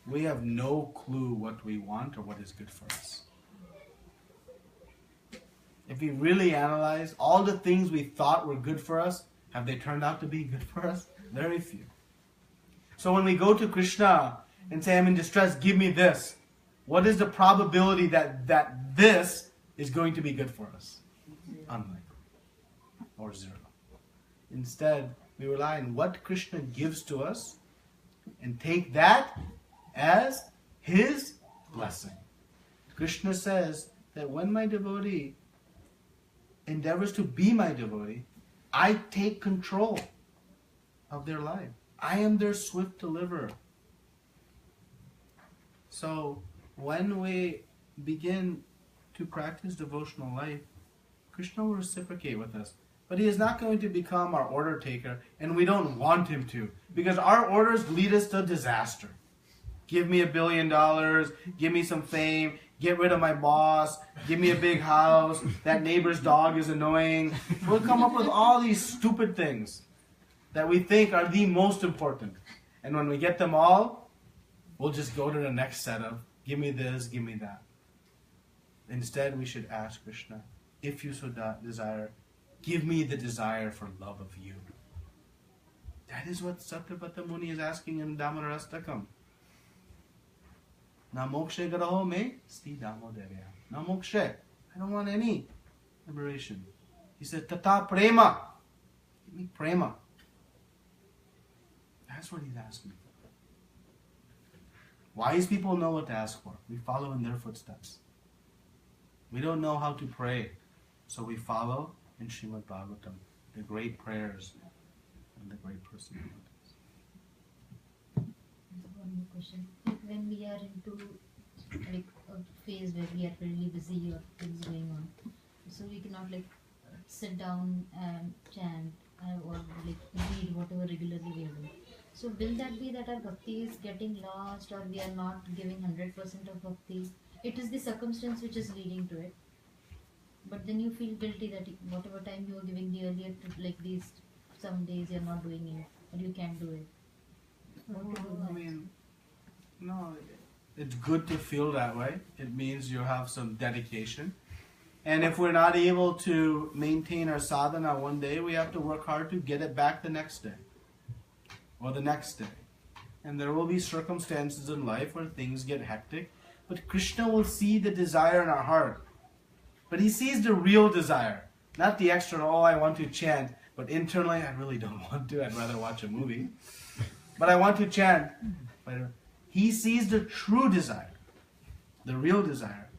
We have no clue what we want or what is good for us. If we really analyze all the things we thought were good for us, have they turned out to be good for us? Very few. So when we go to Krishna and say, I'm in distress, give me this. What is the probability that this is going to be good for us? Unlikely. Or 0. Instead, we rely on what Krishna gives to us and take that as his blessing. Krishna says that when my devotee endeavors to be my devotee, I take control of their life. I am their swift deliverer. So, when we begin to practice devotional life, Krishna will reciprocate with us. But he is not going to become our order taker, and we don't want him to, because our orders lead us to disaster. Give me $1 billion, give me some fame, get rid of my boss, give me a big house, that neighbor's dog is annoying. We'll come up with all these stupid things that we think are the most important. And when we get them all, we'll just go to the next set of, give me this, give me that. Instead, we should ask Krishna, if you so desire, give me the desire for love of you. That is what Satyabhata Muni is asking in Damarastakam. Na mokshe garaho me sti damodarya. Na mokshe. I don't want any liberation. He said, tata prema. Give me prema. That's what he's asking for. Wise people know what to ask for. We follow in their footsteps. We don't know how to pray, so we follow in Srimad Bhagavatam, the great prayers and the great personalities. One more question. When we are into like a phase where we are really busy or things going on, so we cannot like sit down and chant or like read whatever regularly we are doing. So will that be that our bhakti is getting lost, or we are not giving 100% of bhakti? It is the circumstance which is leading to it. But then you feel guilty that whatever time you were giving the earlier, like these some days you're not doing it, or you can't do it. What to do I next? mean, no, it's good to feel that way. It means you have some dedication. And if we're not able to maintain our sadhana one day, we have to work hard to get it back the next day. Or the next day. And there will be circumstances in life where things get hectic. But Krishna will see the desire in our heart. But he sees the real desire. Not the external, oh, I want to chant. But internally, I really don't want to. I'd rather watch a movie. But I want to chant. But he sees the true desire. The real desire.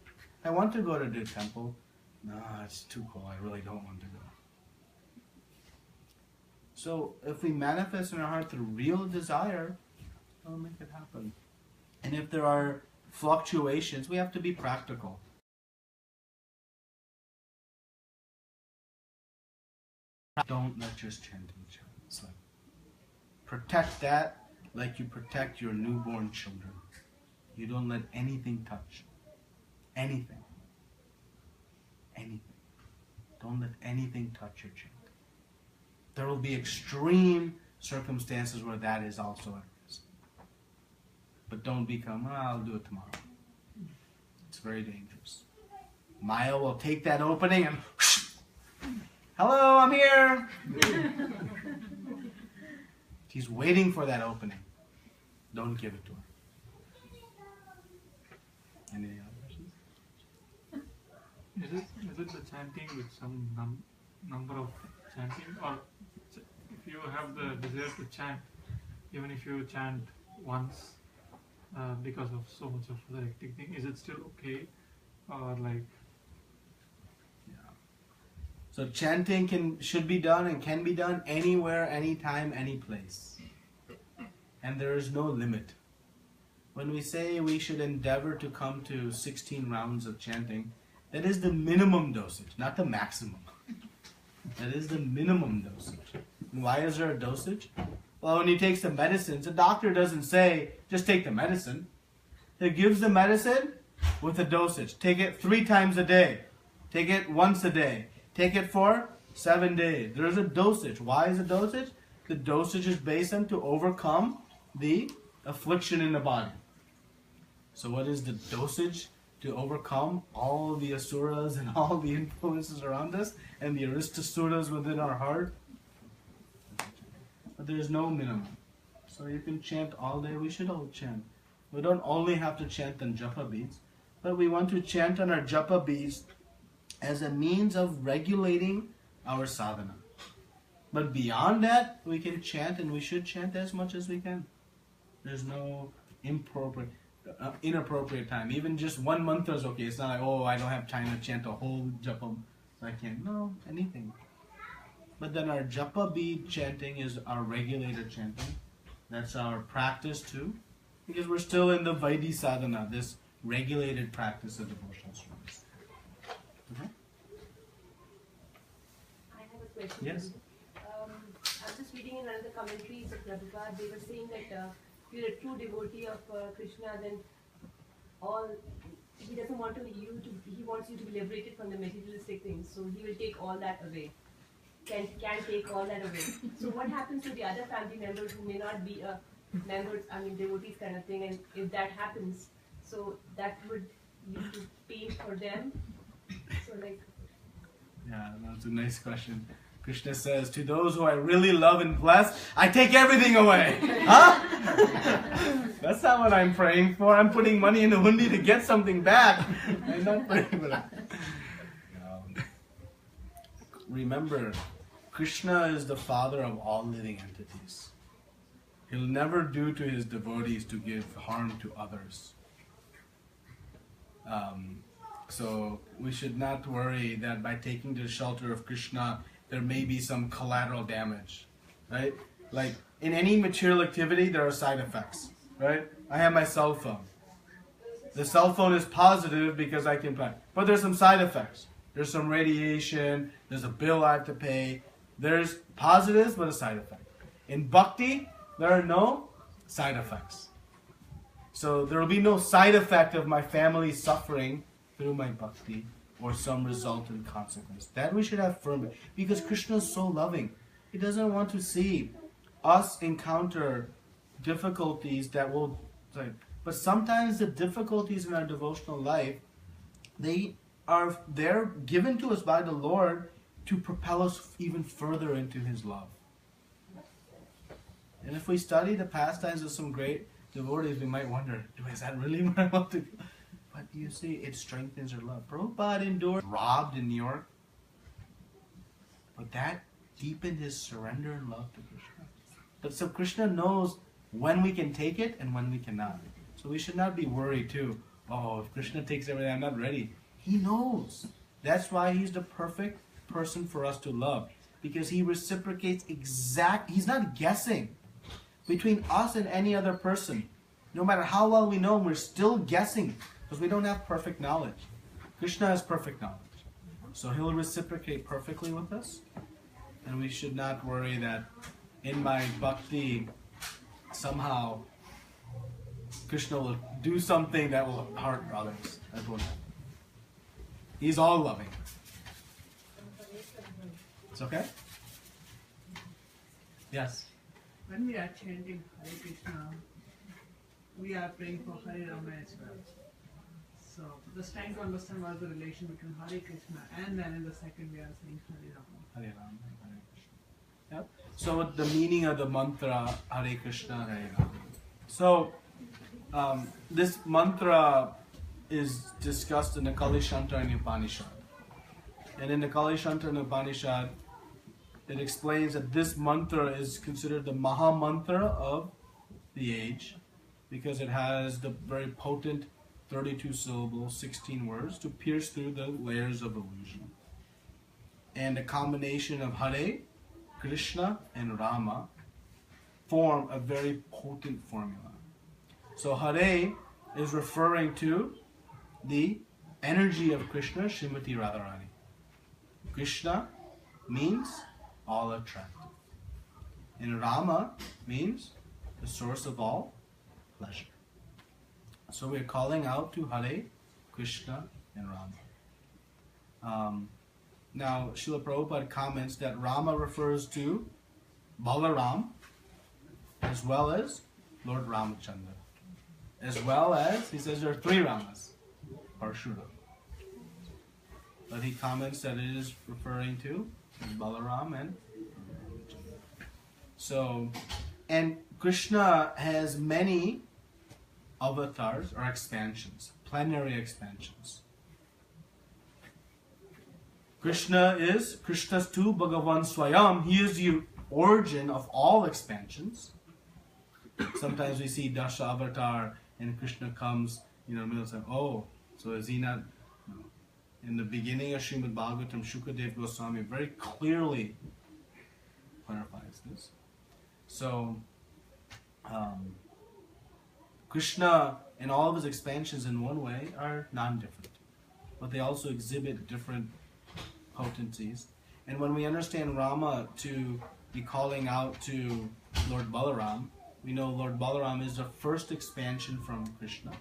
I want to go to the temple. No, it's too cold. I really don't want to go. So if we manifest in our heart the real desire, it'll make it happen. And if there are fluctuations, we have to be practical. Don't let just chanting chant. Protect that like you protect your newborn children. You don't let anything touch. Anything. Anything. Don't let anything touch your chant. There will be extreme circumstances where that is also at risk. But don't become, oh, I'll do it tomorrow. It's very dangerous. Maya will take that opening and, hello, I'm here. She's waiting for that opening. Don't give it to her. Any other questions? Is it the chanting with some number of chanting, or if you have the desire to chant, even if you chant once because of so much of the hectic thing, is it still okay, or like? Yeah. So chanting should be done and can be done anywhere, anytime, any place, and there is no limit. When we say we should endeavor to come to 16 rounds of chanting, that is the minimum dosage, not the maximum. That is the minimum dosage. And why is there a dosage? Well, when he takes the medicines, the doctor doesn't say, just take the medicine. He gives the medicine with a dosage. Take it 3 times a day. Take it once a day. Take it for 7 days. There is a dosage. Why is a dosage? The dosage is based on to overcome the affliction in the body. So what is the dosage? To overcome all the asuras and all the influences around us and the aristasuras within our heart. But there is no minimum. So you can chant all day. We should all chant. We don't only have to chant on japa beads, but we want to chant on our japa beads as a means of regulating our sadhana. But beyond that, we can chant, and we should chant as much as we can. There's no inappropriate time. Even just 1 mantra is okay. It's not like, oh, I don't have time to chant a whole japa. So I can't. No, anything. But then our japa bead chanting is our regulated chanting. That's our practice too. Because we're still in the Vaidhi sadhana, this regulated practice of devotional service. Okay? question. Yes. I'm just reading in another commentaries of Prabhupada. They were saying that if you're a true devotee of Krishna, then he doesn't want he wants you to be liberated from the materialistic things. So he will take all that away. Can take all that away. So what happens to the other family members who may not be members, devotees kind of thing, and if that happens, so that would lead to pain for them. So Yeah, that's a nice question. Krishna says, to those who I really love and bless, I take everything away. Huh? That's not what I'm praying for. I'm putting money in the hundi to get something back. I'm not praying for that. Remember, Krishna is the father of all living entities. He'll never do to his devotees to give harm to others. So we should not worry that by taking the shelter of Krishna, there may be some collateral damage, right? Like in any material activity, there are side effects, right? I have my cell phone. The cell phone is positive because I can play, but there's some side effects. There's some radiation, there's a bill I have to pay. There's positives, but a side effect. In bhakti, there are no side effects. So there will be no side effect of my family suffering through my bhakti or some resultant consequence. That we should have firm, because Krishna is so loving. He doesn't want to see us encounter difficulties that will, but sometimes the difficulties in our devotional life, they're given to us by the Lord to propel us even further into His love. And if we study the pastimes of some great devotees, we might wonder, is that really what I want to do? But you see, it strengthens our love. Prabhupada endured, robbed in New York, but that deepened his surrender and love to Krishna. But so Krishna knows when we can take it and when we cannot. So we should not be worried too. Oh, if Krishna takes everything, I'm not ready. He knows. That's why He's the perfect person for us to love. Because He reciprocates He's not guessing between us and any other person. No matter how well we know Him, we're still guessing because we don't have perfect knowledge. Krishna has perfect knowledge. So He'll reciprocate perfectly with us. And we should not worry that in my bhakti, somehow Krishna will do something that will hurt others. That won't happen. He's all loving. It's okay? Yes? When we are chanting Hare Krishna, we are praying for Hare Rama as well. So, just trying to understand what is the relation between Hare Krishna and then in the second we are saying Hare Rama. Hare Rama, Hare Krishna. Yep. So the meaning of the mantra Hare Krishna, Hare Rama. So this mantra is discussed in the Kalishantara Upanishad. And in the Kalishantara Upanishad, it explains that this mantra is considered the Maha Mantra of the age because it has the very potent 32 syllables, 16 words to pierce through the layers of illusion. And a combination of Hare, Krishna, and Rama form a very potent formula. So Hare is referring to the energy of Krishna, Srimati Radharani. Krishna means all attractive. And Rama means the source of all pleasure. So we're calling out to Hare, Krishna, and Rama. Now, Srila Prabhupada comments that Rama refers to Balaram as well as Lord Ramachandra. As well as, he says there are three Ramas, Parshurama. But he comments that it is referring to Balaram and Ramachandra. So, and Krishna has many avatars or expansions, plenary expansions. Krishna is Krishnastu Bhagavan Swayam. He is the origin of all expansions. Sometimes we see Dasha Avatar and Krishna comes, in the middle saying, oh, so is he not? No. In the beginning of Srimad Bhagavatam, Shukadev Goswami very clearly clarifies this. So, Krishna and all of his expansions in one way are non-different. But they also exhibit different potencies. And when we understand Rama to be calling out to Lord Balaram, we know Lord Balaram is the first expansion from Krishna.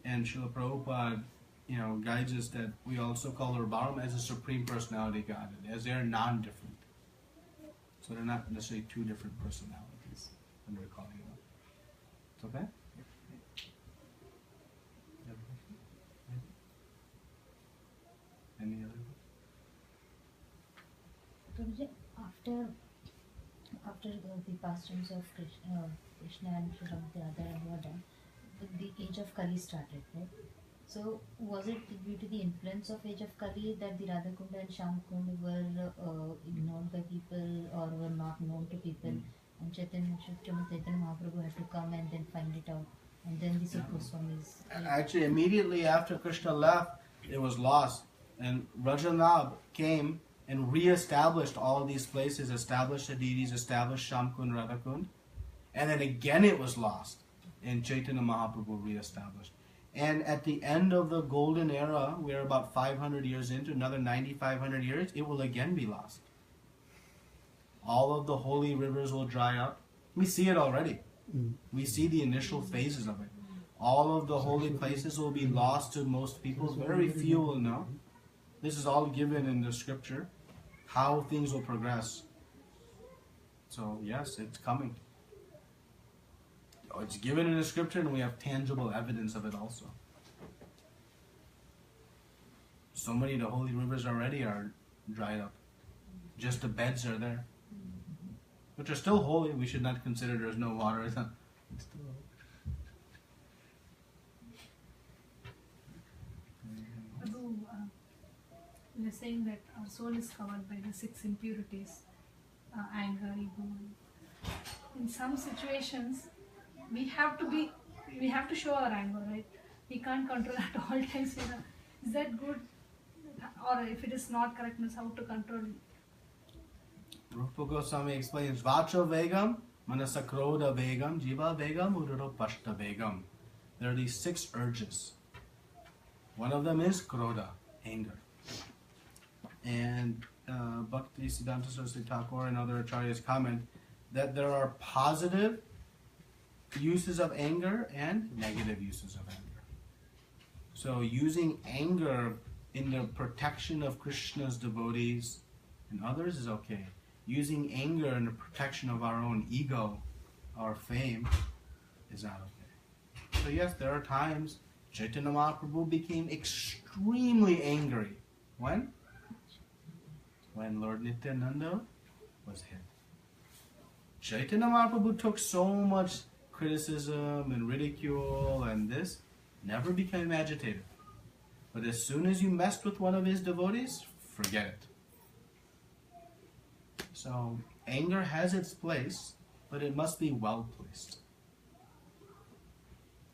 And Srila Prabhupada, guides us that we also call Lord Balaram as a Supreme Personality Godhead, as they are non-different. So they're not necessarily two different personalities when we're calling them. It's okay? Any other? Guruji, after the pastimes of Krishna and Radha and Radha, the age of Kali started, right? So was it due to the influence of age of Kali that the Radha Kunda and Shyam Kunda were ignored by people or were not known to people, and Chaitanya Mahaprabhu had to come and then find it out, and then the Sikh Goswamis? Actually, immediately after Krishna left, it was lost, and Rajanab came and re-established all these places, established the deities, established Shamkund, Radhakund, and then again it was lost, and Chaitanya Mahaprabhu re-established. And at the end of the golden era, we're about 500 years into, another 9,500 years, it will again be lost. All of the holy rivers will dry up. We see it already. We see the initial phases of it. All of the holy places will be lost to most people. Very few will know. This is all given in the scripture, how things will progress. So yes, it's coming. It's given in the scripture, and we have tangible evidence of it also. So many of the holy rivers already are dried up. Just the beds are there, which are still holy. We should not consider there's no water. It's still Prabhu, you were saying that our soul is covered by the 6 impurities, anger, ego. In some situations, we have to show our anger, right? We can't control at all times. Is that good? Or if it is not correctness, how to control it? Rupa Goswami explains, Vacha Vegam, Manasakroda Vegam, Jiva Vegam, Udara Pashta Vegam. There are these 6 urges. One of them is Krodha, anger. And Bhakti Siddhanta Saraswati Thakur and other acharyas comment that there are positive uses of anger and negative uses of anger. So using anger in the protection of Krishna's devotees and others is okay. Using anger in the protection of our own ego, our fame, is not okay. So yes, there are times Chaitanya Mahaprabhu became extremely angry. When? When Lord Nityananda was hit. Chaitanya Mahaprabhu took so much criticism and ridicule and this, never became agitated. But as soon as you messed with one of his devotees, forget it. So anger has its place, but it must be well placed.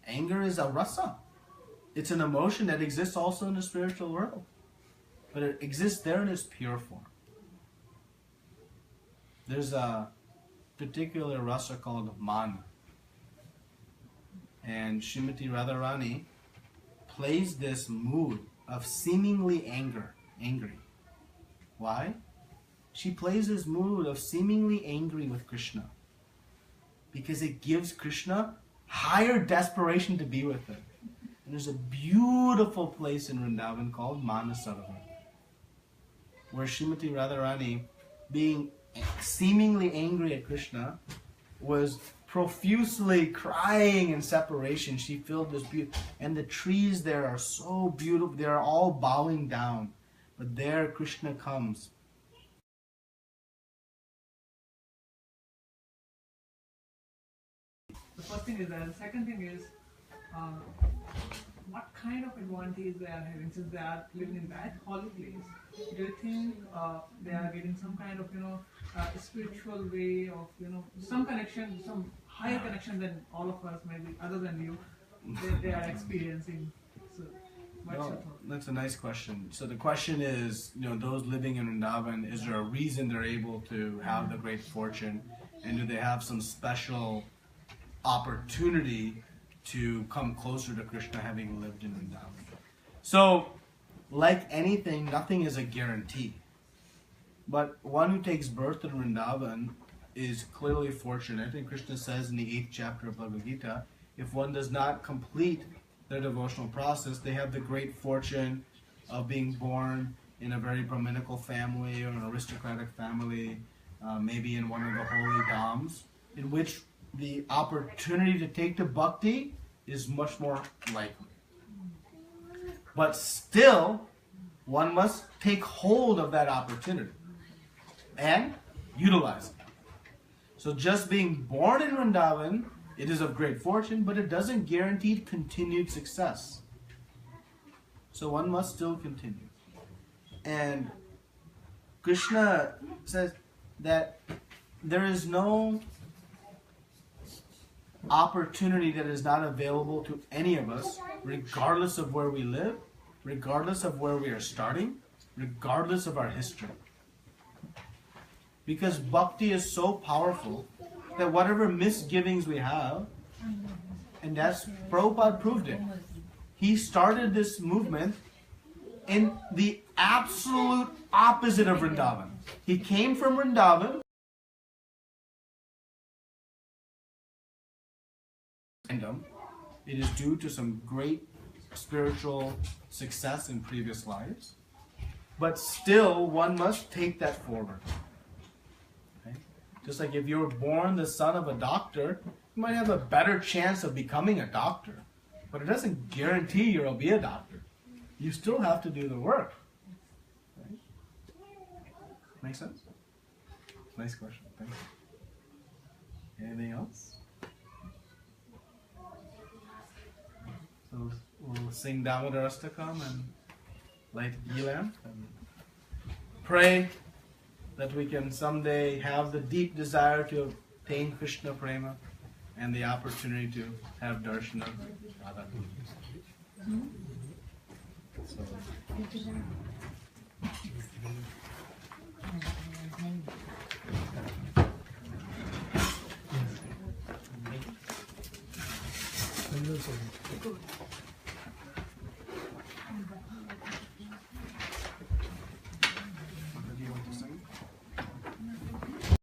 Anger is a rasa. It's an emotion that exists also in the spiritual world. But it exists there in its pure form. There's a particular rasa called man. And Srimati Radharani plays this mood of seemingly angry. Why? She plays this mood of seemingly angry with Krishna because it gives Krishna higher desperation to be with her. And there's a beautiful place in Vrindavan called Manasarovar, where Srimati Radharani, being seemingly angry at Krishna, was profusely crying in separation. She filled this beauty, and the trees there are so beautiful. They are all bowing down, but there Krishna comes. The first thing is that. The second thing is, what kind of advantage they are having since they are living in that holy place? Do you think they are getting some kind of spiritual way of some connection, some higher connection than all of us, maybe other than you, they are experiencing? So, what's your thought? That's a nice question. So the question is, those living in Vrindavan, is there a reason they're able to have the great fortune, and do they have some special opportunity to come closer to Krishna having lived in Vrindavan? So, like anything, nothing is a guarantee. But one who takes birth in Vrindavan is clearly fortunate. And Krishna says in the 8th chapter of Bhagavad Gita, if one does not complete their devotional process, they have the great fortune of being born in a very Brahminical family or an aristocratic family, maybe in one of the holy dhams, in which the opportunity to take to bhakti is much more likely. But still, one must take hold of that opportunity and utilize it. So just being born in Vrindavan, it is of great fortune, but it doesn't guarantee continued success. So one must still continue. And Krishna says that there is no opportunity that is not available to any of us, regardless of where we live, regardless of where we are starting, regardless of our history. Because bhakti is so powerful that whatever misgivings we have, and that's Prabhupada proved it. He started this movement in the absolute opposite of Vrindavan. He came from Vrindavan. It is due to some great spiritual success in previous lives. But still, one must take that forward. Okay? Just like if you were born the son of a doctor, you might have a better chance of becoming a doctor. But it doesn't guarantee you'll be a doctor. You still have to do the work. Right? Make sense? Nice question. Thank you. Anything else? So we'll sing Damodar Astakam and light ghee lamp and pray that we can someday have the deep desire to obtain Krishna Prema and the opportunity to have darshan of Radha. So,